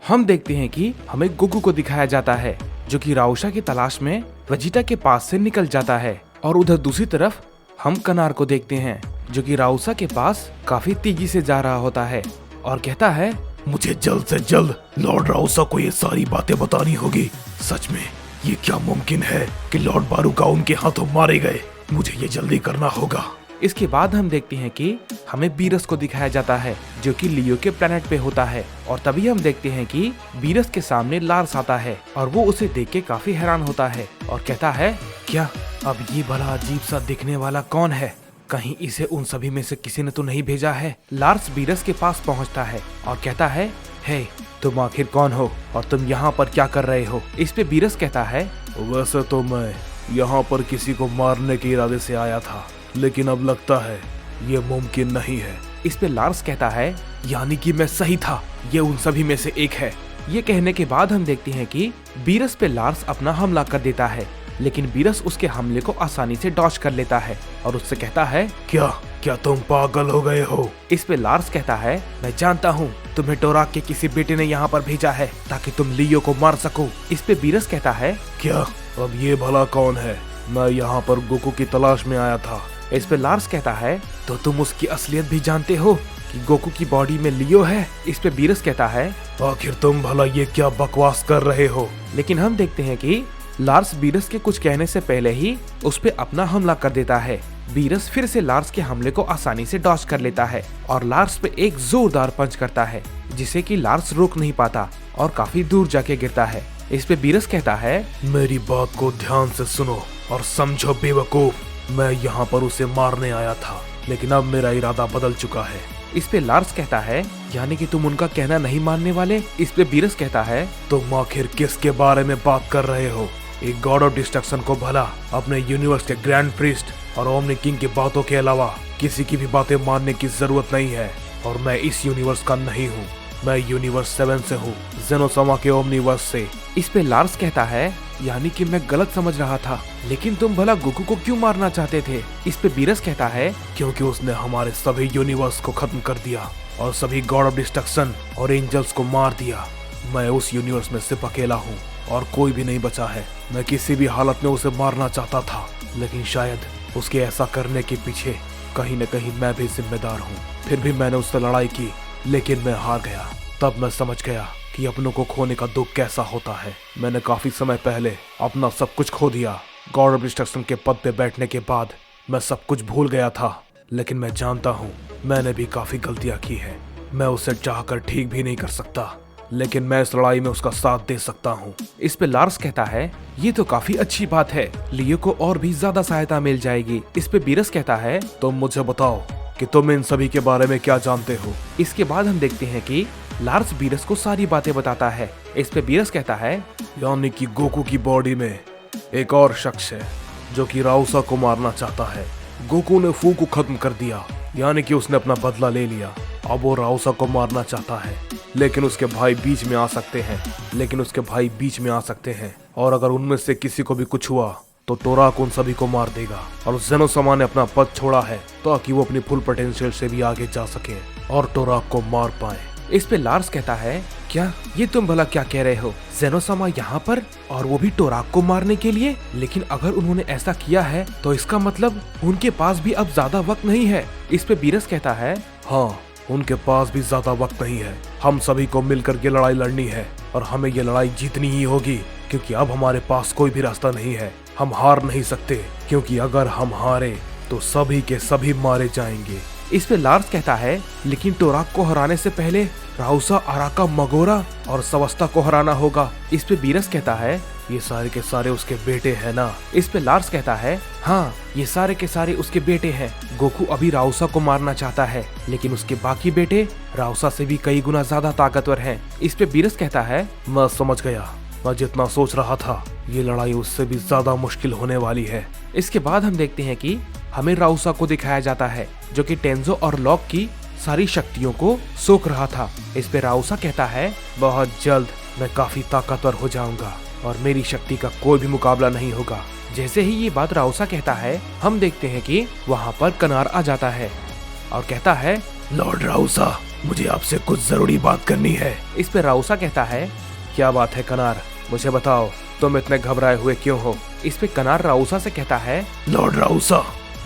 हम देखते हैं कि हमें गोकू को दिखाया जाता है जो कि राउसा की तलाश में वेजिटा के पास से निकल जाता है। और उधर दूसरी तरफ हम कनार को देखते हैं जो कि राउसा के पास काफी तेजी से जा रहा होता है और कहता है, मुझे जल्द से जल्द लॉर्ड राउसा को ये सारी बातें बतानी होगी। सच में ये क्या मुमकिन है कि लॉर्ड बारूका उनके हाथों मारे गए? मुझे ये जल्दी करना होगा। इसके बाद हम देखते हैं कि हमें बीरस को दिखाया जाता है जो कि लियो के प्लेनेट पे होता है। और तभी हम देखते हैं कि बीरस के सामने लार्स आता है और वो उसे देख के काफी हैरान होता है और कहता है, क्या अब ये भला अजीब सा दिखने वाला कौन है? कहीं इसे उन सभी में से किसी ने तो नहीं भेजा है? लार्स बीरस के पास पहुंचता है और कहता है, हे तुम आखिर कौन हो और तुम यहाँ पर क्या कर रहे हो? इस पे बीरस कहता है, वैसे तो मैं यहाँ पर किसी को मारने के इरादे से आया था, लेकिन अब लगता है ये मुमकिन नहीं है। इस पे लार्स कहता है, यानी कि मैं सही था, ये उन सभी में से एक है। ये कहने के बाद हम देखते हैं कि बीरस पे लार्स अपना हमला कर देता है, लेकिन बीरस उसके हमले को आसानी से डॉज कर लेता है और उससे कहता है, क्या तुम पागल हो गए हो? इस पे लार्स कहता है, मैं जानता हूँ तुम्हें टोराक के किसी बेटे ने यहाँ पर भेजा है ताकि तुम लियो को मार सको। इस पे बीरस कहता है, क्या अब ये भला कौन है? मैं यहाँ पर गोकू की तलाश में आया था। इस पे लार्स कहता है, तो तुम उसकी असलियत भी जानते हो कि गोकू की बॉडी में लियो है? इस पे बीरस कहता है, आखिर तुम भला ये क्या बकवास कर रहे हो? लेकिन हम देखते हैं कि लार्स बीरस के कुछ कहने से पहले ही उस पे अपना हमला कर देता है। बीरस फिर से लार्स के हमले को आसानी से डॉज कर लेता है और लार्स पे एक जोरदार पंच करता है जिसे कि लार्स रोक नहीं पाता और काफी दूर जाके गिरता है। इस पे बीरस कहता है, मेरी बात को ध्यान से सुनो और समझो बेवकूफ, मैं यहाँ पर उसे मारने आया था, लेकिन अब मेरा इरादा बदल चुका है। इस पे लार्स कहता है, यानी कि तुम उनका कहना नहीं मानने वाले? इस पे बीरस कहता है, तुम आखिर किसके बारे में बात कर रहे हो? एक गॉड ऑफ डिस्ट्रक्शन को भला अपने यूनिवर्स के ग्रैंड प्रीस्ट और ओमनी किंग की बातों के अलावा किसी की भी बातें मानने की जरूरत नहीं है। और मैं इस यूनिवर्स का नहीं हूँ, मैं यूनिवर्स 7 से हूँ, जेनोसामा के ओमनीवर्स से। इस पे लार्स कहता है, यानी कि मैं गलत समझ रहा था, लेकिन तुम भला गोकू को क्यों मारना चाहते थे? इस पे बीरस कहता है, क्योंकि उसने हमारे सभी यूनिवर्स को खत्म कर दिया और सभी गॉड ऑफ डिस्ट्रक्शन और एंजल्स को मार दिया। मैं उस यूनिवर्स में सिर्फ अकेला हूँ और कोई भी नहीं बचा है। मैं किसी भी हालत में उसे मारना चाहता था, लेकिन शायद उसके ऐसा करने के पीछे कहीं न कहीं मैं भी जिम्मेदार हूँ। फिर भी मैंने उससे लड़ाई की, लेकिन मैं हार गया। तब मैं समझ गया कि अपनों को खोने का दुख कैसा होता है। मैंने काफी समय पहले अपना सब कुछ खो दिया। गॉड ऑफ डिस्ट्रक्शन के पद पे बैठने के बाद मैं सब कुछ भूल गया था, लेकिन मैं जानता हूँ मैंने भी काफी गलतियाँ की है। मैं उसे चाहकर ठीक भी नहीं कर सकता, लेकिन मैं इस लड़ाई में उसका साथ दे सकता हूँ। इस पे लार्स कहता है, ये तो काफी अच्छी बात है, लियो को और भी ज्यादा सहायता मिल जाएगी। इस पे बीरस कहता है, तुम मुझे बताओ कि तुम इन सभी के बारे में क्या जानते हो? इसके बाद हम देखते हैं कि लार्स बीरस को सारी बातें बताता है। इस पे बीरस कहता है, यानी कि गोकू की बॉडी में एक और शख्स है जो कि राउसा को मारना चाहता है। गोकू ने फू को खत्म कर दिया, यानी कि उसने अपना बदला ले लिया। अब वो राउसा को मारना चाहता है, लेकिन उसके भाई बीच में आ सकते हैं और अगर उनमें से किसी को भी कुछ हुआ तो टोराक उन सभी को मार देगा। और जेनोसामा ने अपना पद छोड़ा है ताकि वो अपनी फुल पोटेंशियल से भी आगे जा सके और टोराक को मार पाए। इस पे लार्स कहता है, क्या ये तुम भला क्या कह रहे हो? जेनोसामा यहाँ पर और वो भी टोराक को मारने के लिए? लेकिन अगर उन्होंने ऐसा किया है तो इसका मतलब उनके पास भी अब ज्यादा वक्त नहीं है। इस पे बीरस कहता है, हाँ, उनके पास भी ज्यादा वक्त नहीं है। हम सभी को मिलकर के लड़ाई लड़नी है और हमें ये लड़ाई जीतनी ही होगी, क्योंकि अब हमारे पास कोई भी रास्ता नहीं है। हम हार नहीं सकते, क्योंकि अगर हम हारे तो सभी के सभी मारे जाएंगे। इस पे लार्स कहता है, लेकिन टोराक को हराने से पहले राउसा, अराका, मगोरा और सवस्ता को हराना होगा। इस पे बीरस कहता है, ये सारे के सारे उसके बेटे हैं ना? इस पे लार्स कहता है, हाँ, ये सारे के सारे उसके बेटे हैं। गोकू अभी राउसा को मारना चाहता है, लेकिन उसके बाकी बेटे राउसा से भी कई गुना ज्यादा ताकतवर हैं। इस पे बीरस कहता है, मैं समझ गया, मैं जितना सोच रहा था ये लड़ाई उससे भी ज्यादा मुश्किल होने वाली है। इसके बाद हम देखते हैं कि हमें राउसा को दिखाया जाता है जो कि टेंजो और लॉक की सारी शक्तियों को सोख रहा था। इस पे राउसा कहता है, बहुत जल्द मैं काफी ताकतवर हो जाऊंगा और मेरी शक्ति का कोई भी मुकाबला नहीं होगा। जैसे ही ये बात राउसा कहता है, हम देखते हैं कि वहाँ पर कनार आ जाता है और कहता है, लॉर्ड राउसा, मुझे आपसे कुछ जरूरी बात करनी है। इस पे राउसा कहता है, क्या बात है कनार, मुझे बताओ, तुम इतने घबराए हुए क्यों हो? इस पे कनार राउसा से कहता है, लॉर्ड राउसा,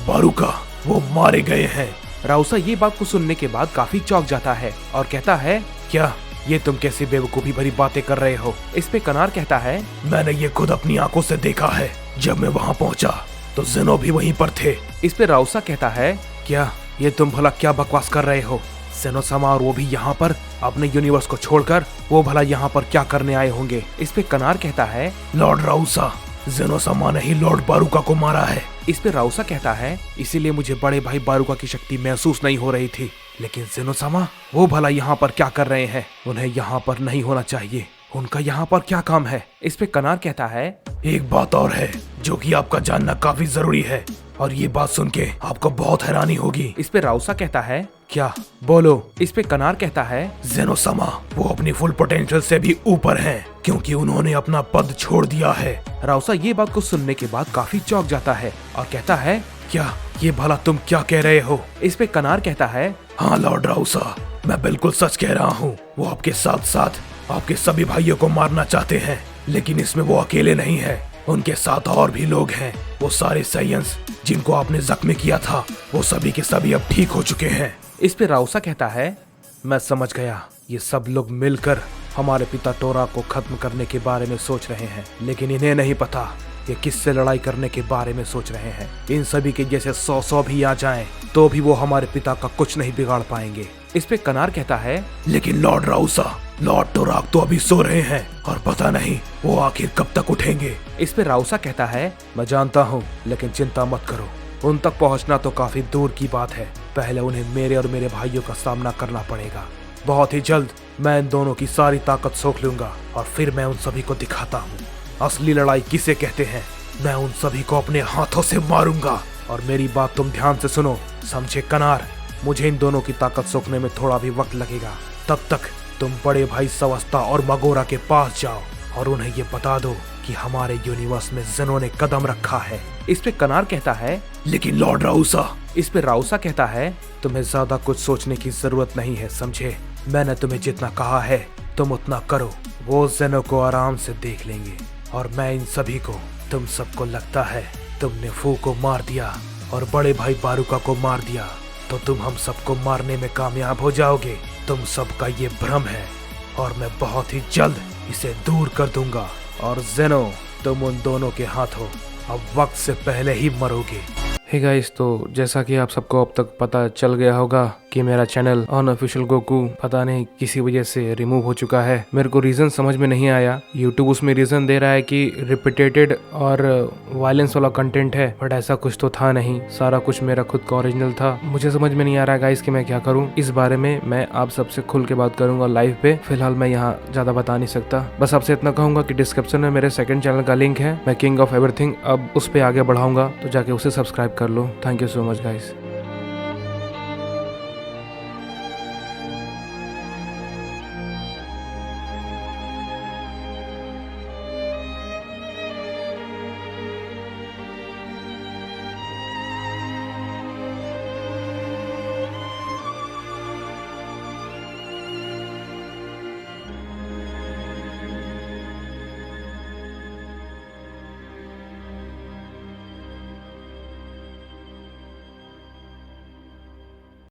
बारूका वो मारे गए हैं। राउसा ये बात को सुनने के बाद काफी चौंक जाता है और कहता है, क्या ये तुम कैसी बेवकूफी भरी बातें कर रहे हो? इस पे कनार कहता है, मैंने ये खुद अपनी आंखों से देखा है। जब मैं वहाँ पहुँचा तो जेनो भी वहीं पर थे। इस पे राउसा कहता है, क्या ये तुम भला क्या बकवास कर रहे हो? जेनो-sama और वो भी यहाँ पर अपने यूनिवर्स को छोड़कर वो भला यहाँ पर क्या करने आए होंगे? इस पे कनार कहता है, लॉर्ड राउसा, जेनो-sama ने ही लॉर्ड बारूका को मारा है। इस पे राउसा कहता है, इसीलिए मुझे बड़े भाई बारूका की शक्ति महसूस नहीं हो रही थी। लेकिन जेनो-sama वो भला यहाँ पर क्या कर रहे हैं? उन्हें यहाँ पर नहीं होना चाहिए। उनका यहाँ पर क्या काम है? इस पे कनार कहता है, एक बात और है जो कि आपका जानना काफी जरूरी है, और ये बात सुन के आपको बहुत हैरानी होगी। इस पे राउसा कहता है, क्या? बोलो। इस पे कनार कहता है, जेनो-sama वो अपनी फुल पोटेंशियल से भी ऊपर हैं, क्योंकि उन्होंने अपना पद छोड़ दिया है। राउसा ये बात को सुनने के बाद काफी चौंक जाता है और कहता है, क्या ये भला तुम क्या कह रहे हो? इस पे कनार कहता है, हाँ लॉर्ड राउसा, मैं बिल्कुल सच कह रहा हूँ। वो आपके साथ साथ आपके सभी भाइयों को मारना चाहते हैं, लेकिन इसमें वो अकेले नहीं है, उनके साथ और भी लोग हैं। वो सारे साइंस जिनको आपने जख्मी किया था, वो सभी के सभी अब ठीक हो चुके हैं। इस पे राउसा कहता है, मैं समझ गया, ये सब लोग मिलकर हमारे पिता टोरा को खत्म करने के बारे में सोच रहे हैं, लेकिन इन्हें नहीं पता ये किससे लड़ाई करने के बारे में सोच रहे हैं। इन सभी के जैसे 100 भी आ जाएं, तो भी वो हमारे पिता का कुछ नहीं बिगाड़ पाएंगे। इस पे कनार कहता है, लेकिन लॉर्ड राउसा, लॉर्ड टोराक तो अभी सो रहे हैं और पता नहीं वो आखिर कब तक उठेंगे। इस पे राउसा कहता है, मैं जानता हूँ, लेकिन चिंता मत करो, उन तक पहुँचना तो काफी दूर की बात है। पहले उन्हें मेरे और मेरे भाइयों का सामना करना पड़ेगा। बहुत ही जल्द मैं इन दोनों की सारी ताकत सोख लूंगा और फिर मैं उन सभी को दिखाता हूँ असली लड़ाई किसे कहते हैं। मैं उन सभी को अपने हाथों से मारूंगा। और मेरी बात तुम ध्यान से सुनो, समझे कनार? मुझे इन दोनों की ताकत सोखने में थोड़ा भी वक्त लगेगा। तब तक तुम बड़े भाई सवस्ता और मगोरा के पास जाओ और उन्हें ये बता दो कि हमारे यूनिवर्स में जेनो ने कदम रखा है। इस पे कनार कहता है, लेकिन लॉर्ड राउसा। इस पे राउसा कहता है, तुम्हें ज्यादा कुछ सोचने की जरूरत नहीं है, समझे? मैंने तुम्हें जितना कहा है तुम उतना करो। वो जेनो को आराम से देख लेंगे और मैं इन सभी को, तुम सबको लगता है तुमने फू को मार दिया और बड़े भाई बारूका को मार दिया तो तुम हम सबको मारने में कामयाब हो जाओगे। तुम सबका ये भ्रम है और मैं बहुत ही जल्द इसे दूर कर दूंगा। और जेनो, तुम उन दोनों के हाथों अब वक्त से पहले ही मरोगे। हे गाइस, तो जैसा कि आप सबको अब तक पता चल गया होगा कि मेरा चैनल अनऑफिशियल गोकू पता नहीं किसी वजह से रिमूव हो चुका है। मेरे को रीज़न समझ में नहीं आया। यूट्यूब उसमें रीज़न दे रहा है कि रिपीटेटेड और वायलेंस वाला कंटेंट है, बट ऐसा कुछ तो था नहीं। सारा कुछ मेरा खुद का ओरिजिनल था। मुझे समझ में नहीं आ रहा है गाइस कि मैं क्या करूँ। इस बारे में मैं आप सबसे खुल के बात करूंगा लाइव पे। फिलहाल मैं यहाँ ज़्यादा बता नहीं सकता। बस आपसे इतना कहूँगा कि डिस्क्रिप्शन में मेरे सेकंड चैनल का लिंक है, मैं किंग ऑफ एवरीथिंग, अब उस पर आगे बढ़ाऊंगा, तो जाके उसे सब्सक्राइब कर लो। Thank you so much guys.